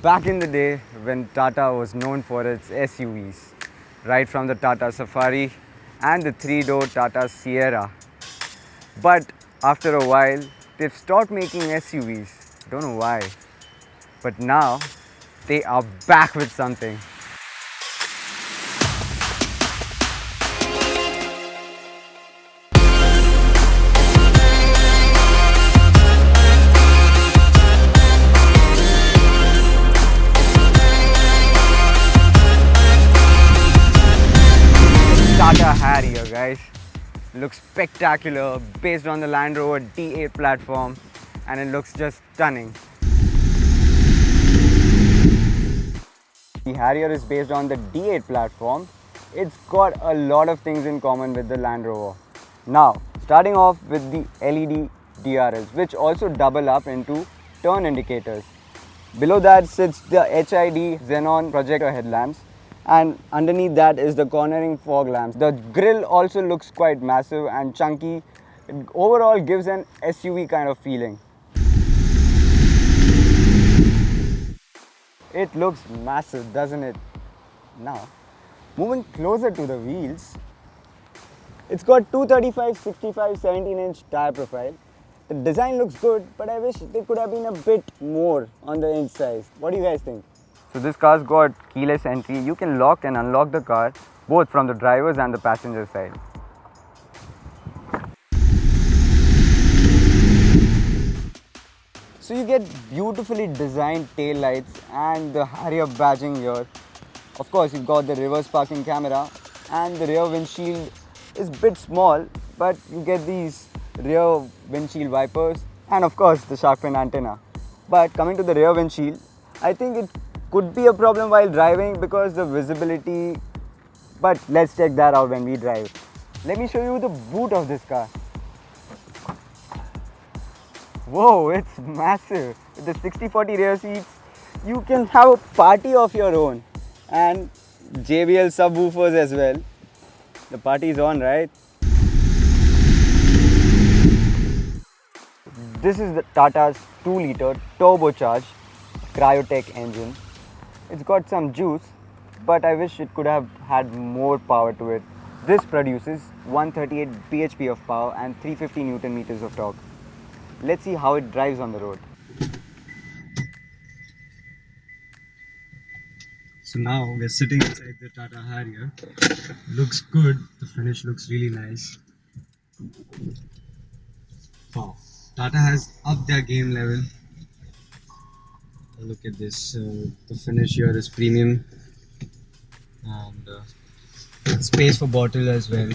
Back in the day when Tata was known for its SUVs, right from the Tata Safari and the three-door Tata Sierra. But after a while, they've stopped making SUVs. Don't know why. But now, they are back with something. Tata Harrier, guys. Looks spectacular, based on the Land Rover D8 platform, and it looks just stunning. The Harrier is based on the D8 platform. It's got a lot of things in common with the Land Rover. Now, starting off with the LED DRLs, which also double up into turn indicators. Below that sits the HID xenon projector headlamps, and underneath that is the cornering fog lamps. The grille also looks quite massive and chunky. It overall gives an SUV kind of feeling. It looks massive, doesn't it? Now, moving closer to the wheels, it's got 235, 65, 17-inch tire profile. The design looks good, but I wish there could have been a bit more on the inch size. What do you guys think? So this car's got keyless entry. You can lock and unlock the car both from the driver's and the passenger side. So you get beautifully designed tail lights and the Harrier badging here. Of course, you've got the reverse parking camera, and the rear windshield is a bit small, but you get these rear windshield wipers and of course the shark fin antenna. But coming to the rear windshield, I think it could be a problem while driving because the visibility, but let's check that out when we drive. Let me show you the boot of this car. Whoa, it's massive. With the 60/40 rear seats, you can have a party of your own, and JBL subwoofers as well. The party is on, right? This is the Tata's 2-liter turbocharged Kryotec engine. It's got some juice, but I wish it could have had more power to it. This produces 138 bhp of power and 350 Newton meters of torque. Let's see how it drives on the road. So now we're sitting inside the Tata Harrier. Looks good. The finish looks really nice. Wow. Tata has upped their game level. Look at this. The finish here is premium. And space for bottle as well.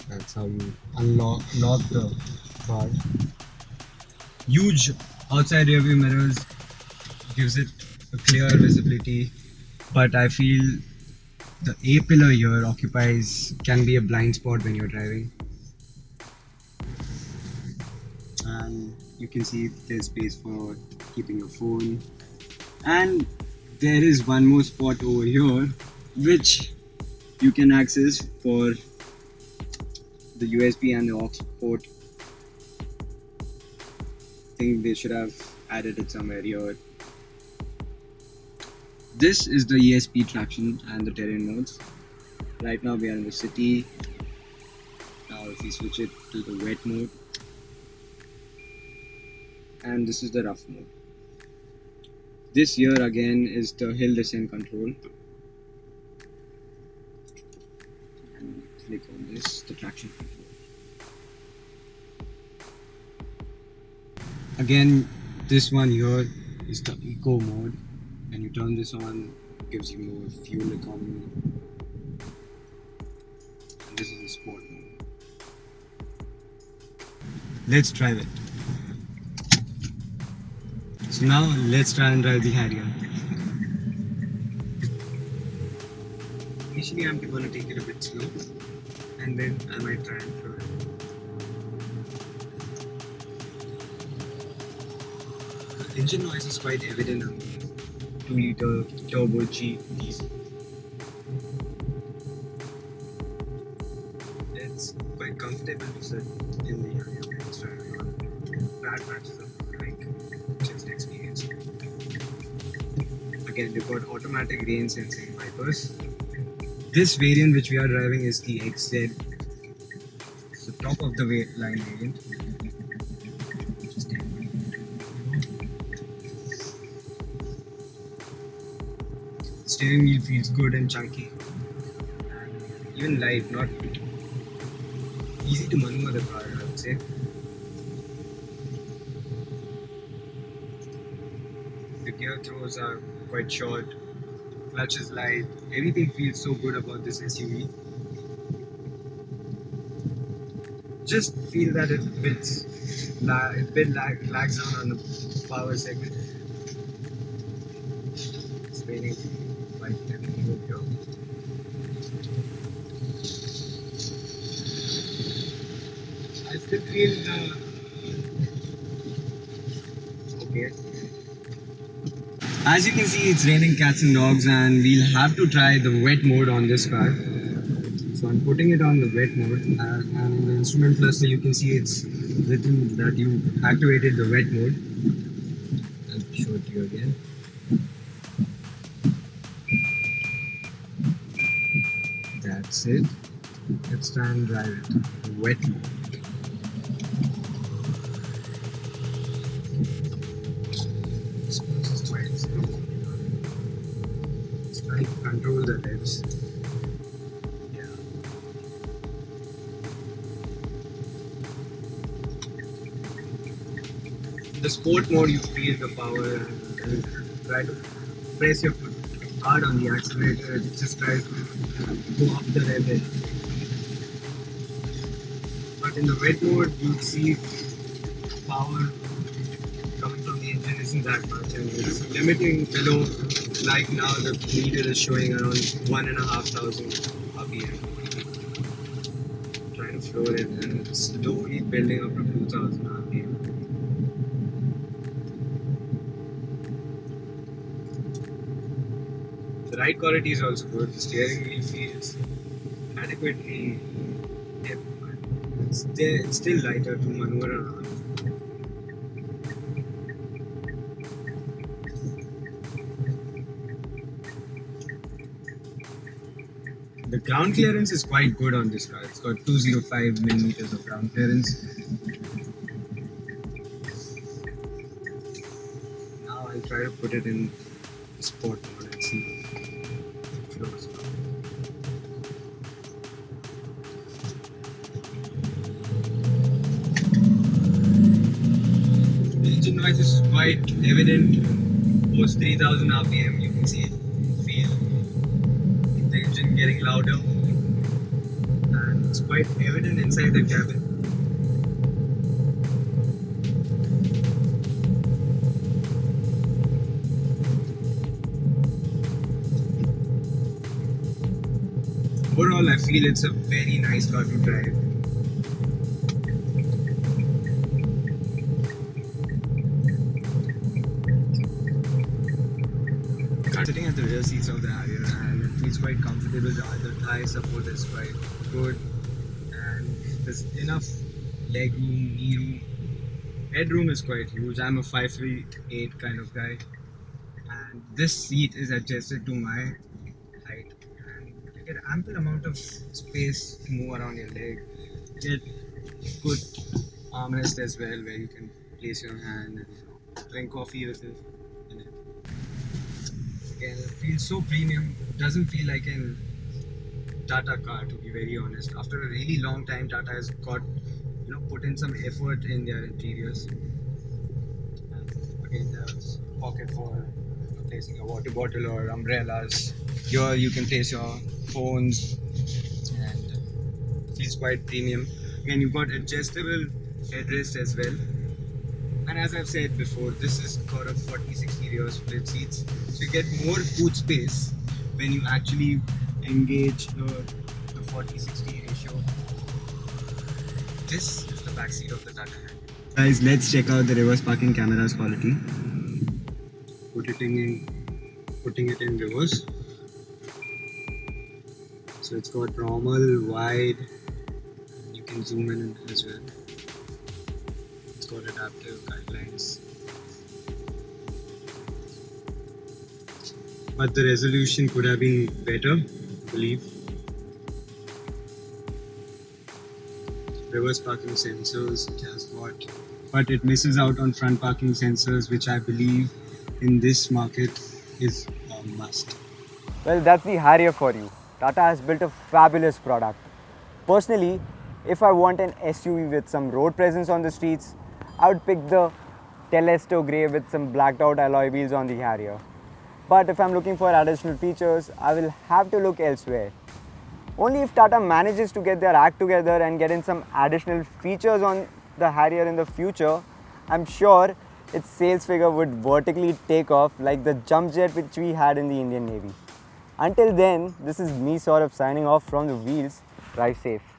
That's how you lock the car. Huge outside rear view mirrors gives it a clear visibility, but I feel the A-pillar here can be a blind spot when you're driving. And you can see there's space for keeping your phone, and there is one more spot over here which you can access for the USB and the aux port. I think they should have added it somewhere here. This is the ESP traction and the terrain modes. Right now we are in the city. Now if we switch it to the wet mode, and this is the rough mode. This here again is the hill descent control. And click on this, the traction control. Again, this one here is the eco mode. When you turn this on, it gives you more fuel economy. And this is the sport mode. Let's drive it. So now let's try and drive the Harrier. Initially I'm going to take it a bit slow, and then I might try and throw it. The engine noise is quite evident on the 2-liter turbo G diesel. It's quite comfortable to sit in the Harrier when it's driving on flat patches of the bike, which is Again, they've got automatic rain sensing wipers. This variant which we are driving is the XZ, it's the top of the line variant. Steering wheel feels good and chunky, and even light, not easy to maneuver the car, I would say. The gear throws are quite short, clutch is light, everything feels so good about this SUV. Just feel that it lags down on the power segment. It's raining quite heavily over here. I still feel okay. As you can see, it's raining cats and dogs, and we'll have to try the wet mode on this car. So I'm putting it on the wet mode, and in the instrument cluster you can see it's written that you activated the wet mode. I'll show it to you again. That's it. Let's try and drive it. Wet mode. This is quite slow. Let's try to control the revs. Yeah. In the sport mode, you feel the power and try to press your foot hard on the accelerator. It just tries to go up the rev edge. But in the wet mode, you see power coming from the engine isn't that much, and it's limiting below. Like now, the meter is showing around 1,500 RPM. Trying to floor it, and it's slowly building up to 2,000 RPM. The ride quality is also good. The steering wheel feels adequately hip, but it's still lighter to maneuver around. The ground clearance is quite good on this car. It's got 205 millimeters of ground clearance. Now I'll try to put it in sport mode and see if it flows. The engine noise is quite evident. Post 3000 RPM, you can see it, feel the engine getting louder, and it's quite evident inside the cabin. Overall, I feel it's a very nice car to drive. I'm sitting at the rear seats of the Harrier, and it feels quite comfortable. The thigh support is quite good, and there's enough leg room, knee room. Headroom is quite huge. I'm a 5'8" kind of guy, and this seat is adjusted to my height, and you get ample amount of space to move around your leg. You get good armrest as well, where you can place your hand and drink coffee with it in it. Again, it feels so premium. Doesn't feel like a Tata car, to be very honest. After a really long time, Tata has got put in some effort in their interiors. And again, there's a pocket for placing a water bottle or umbrellas. Here you can place your phones, and it feels quite premium. Again, you've got adjustable headrest as well. And as I've said before, this is got a 40-60 rear split seats, so you get more boot space when you actually engage the 40-60 ratio. This is the back seat of the Tata Harrier. Guys, let's check out the reverse parking camera's quality. Putting it in reverse. So it's got normal, wide. You can zoom in as well. It's got adaptive guidelines. but the resolution could have been better, I believe. Reverse parking sensors it has got, but it misses out on front parking sensors, which I believe in this market is a must. Well, that's the Harrier for you. Tata has built a fabulous product. Personally, if I want an SUV with some road presence on the streets, I would pick the Telesto Grey with some blacked out alloy wheels on the Harrier. But if I'm looking for additional features, I will have to look elsewhere. Only if Tata manages to get their act together and get in some additional features on the Harrier in the future, I'm sure its sales figure would vertically take off like the jump jet which we had in the Indian Navy. Until then, this is me sort of signing off from the Wheelz. Drive safe.